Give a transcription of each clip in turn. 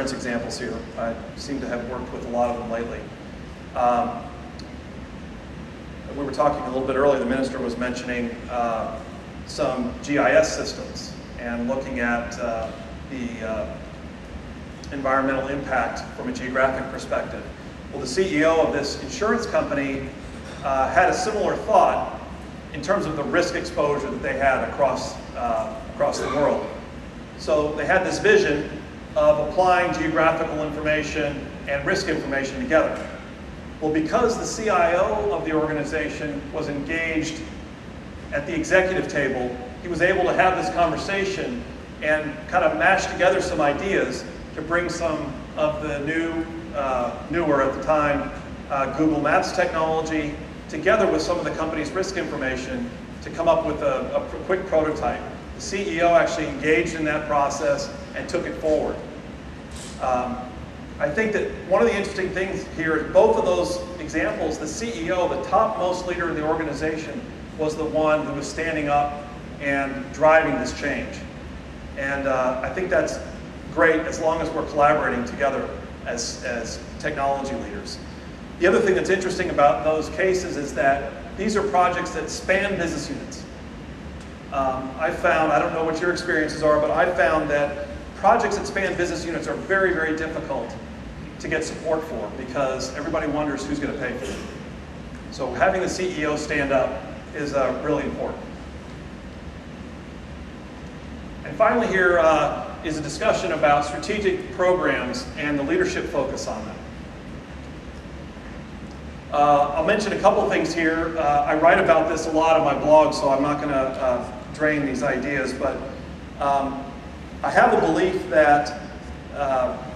insurance examples here. I seem to have worked with a lot of them lately. We were talking a little bit earlier, the minister was mentioning some GIS systems and looking at the environmental impact from a geographic perspective. Well, the CEO of this insurance company had a similar thought in terms of the risk exposure that they had across the world. So they had this vision of applying geographical information and risk information together. Well, because the CIO of the organization was engaged at the executive table, he was able to have this conversation and kind of mash together some ideas to bring some of the newer at the time, Google Maps technology, together with some of the company's risk information to come up with a quick prototype. The CEO actually engaged in that process and took it forward. I think that one of the interesting things here is both of those examples, the CEO, the topmost leader of the organization, was the one who was standing up and driving this change. And I think that's great as long as we're collaborating together as technology leaders. The other thing that's interesting about those cases is that these are projects that span business units. I found, I don't know what your experiences are, but I found that projects that span business units are very, very difficult to get support for because everybody wonders who's going to pay for it. So having the CEO stand up is really important. And finally here is a discussion about strategic programs and the leadership focus on them. I'll mention a couple things here. I write about this a lot on my blog, so I'm not going to drain these ideas, but I have a belief that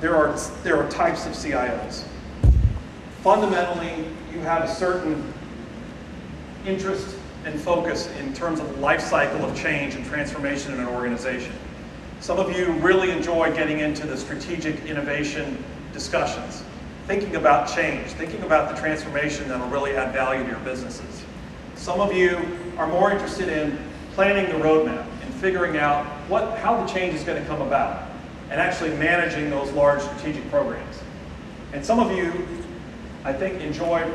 there are types of CIOs. Fundamentally, you have a certain interest and focus in terms of the life cycle of change and transformation in an organization. Some of you really enjoy getting into the strategic innovation discussions, thinking about change, thinking about the transformation that will really add value to your businesses. Some of you are more interested in planning the roadmap and figuring out how the change is going to come about and actually managing those large strategic programs. And some of you, I think, enjoy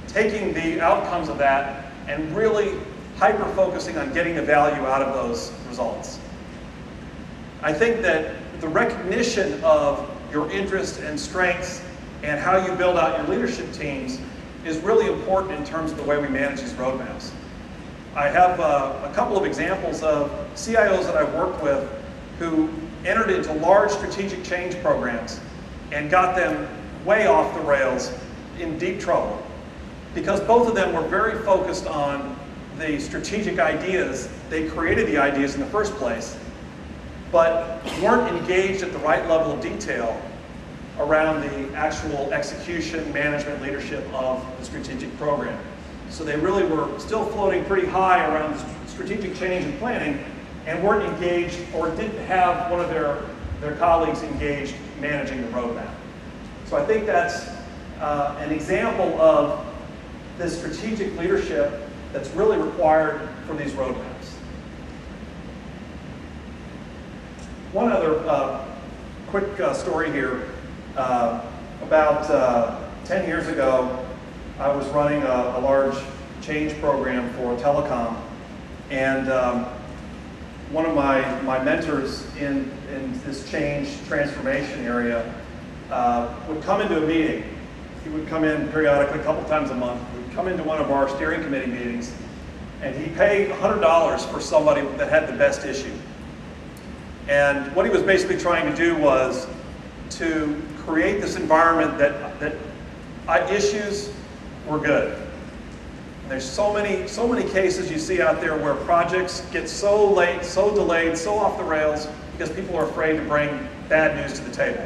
taking the outcomes of that and really hyper-focusing on getting the value out of those results. I think that the recognition of your interests and strengths and how you build out your leadership teams is really important in terms of the way we manage these roadmaps. I have a couple of examples of CIOs that I've worked with who entered into large strategic change programs and got them way off the rails in deep trouble because both of them were very focused on the strategic ideas. They created the ideas in the first place, but weren't engaged at the right level of detail around the actual execution, management, leadership of the strategic program. So they really were still floating pretty high around strategic change and planning and weren't engaged or didn't have one of their colleagues engaged managing the roadmap. So I think that's an example of the strategic leadership that's really required for these roadmaps. One other quick story here. About 10 years ago, I was running a large change program for telecom, and one of my mentors in this change transformation area would come into a meeting. He would come in periodically, a couple times a month. He would come into one of our steering committee meetings, and he paid $100 for somebody that had the best issue. And what he was basically trying to do was to create this environment that issues were good. And there's so many cases you see out there where projects get so late, so delayed, so off the rails because people are afraid to bring bad news to the table.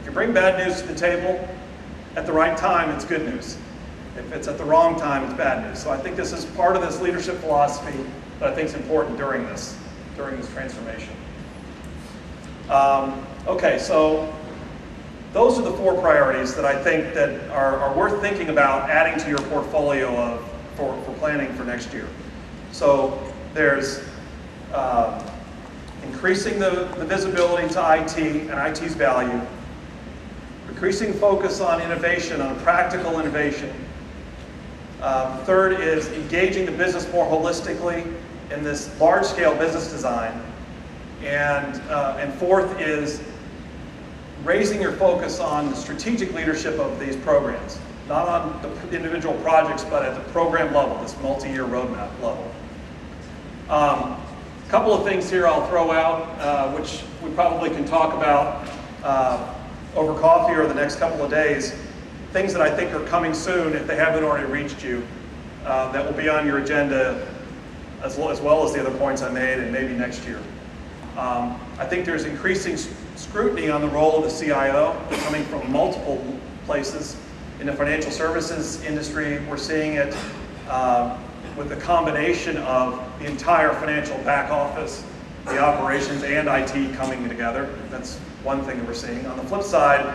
If you bring bad news to the table at the right time, it's good news. If it's at the wrong time, it's bad news. So I think this is part of this leadership philosophy that I think is important during this transformation. Okay, so those are the 4 priorities that I think that are worth thinking about adding to your portfolio for planning for next year. So there's increasing the visibility to IT and IT's value, Increasing focus on innovation, on practical innovation. Third is engaging the business more holistically in this large-scale business design. And fourth is raising your focus on the strategic leadership of these programs, not on the individual projects, but at the program level, this multi-year roadmap level. A couple of things here I'll throw out, which we probably can talk about over coffee or the next couple of days. Things that I think are coming soon, if they haven't already reached you, that will be on your agenda, as well as the other points I made, and maybe next year. I think there's increasing scrutiny on the role of the CIO, coming from multiple places. In the financial services industry, we're seeing it with the combination of the entire financial back office, the operations, and IT coming together. That's one thing that we're seeing. On the flip side,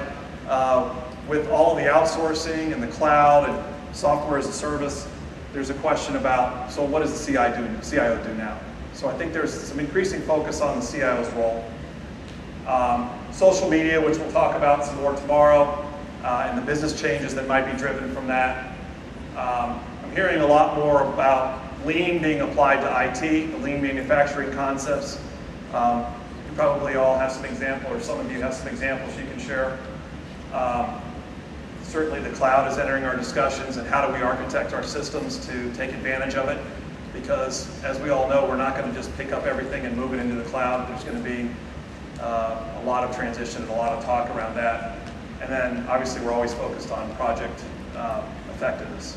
with all of the outsourcing and the cloud and software as a service, there's a question about, so what does the CIO do now? So I think there's some increasing focus on the CIO's role. Social media, which we'll talk about some more tomorrow, and the business changes that might be driven from that. I'm hearing a lot more about lean being applied to IT, the lean manufacturing concepts. You probably all have some examples, or some of you have some examples you can share. Certainly the cloud is entering our discussions, and how do we architect our systems to take advantage of it? Because as we all know, we're not going to just pick up everything and move it into the cloud. There's going to be a lot of transition and a lot of talk around that. And then obviously we're always focused on project effectiveness.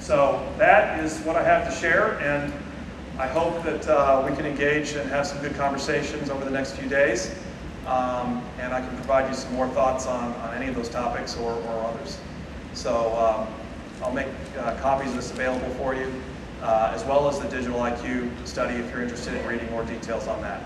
So that is what I have to share, and I hope that we can engage and have some good conversations over the next few days. And I can provide you some more thoughts on any of those topics or others. So I'll make copies of this available for you, as well as the Digital IQ study if you're interested in reading more details on that.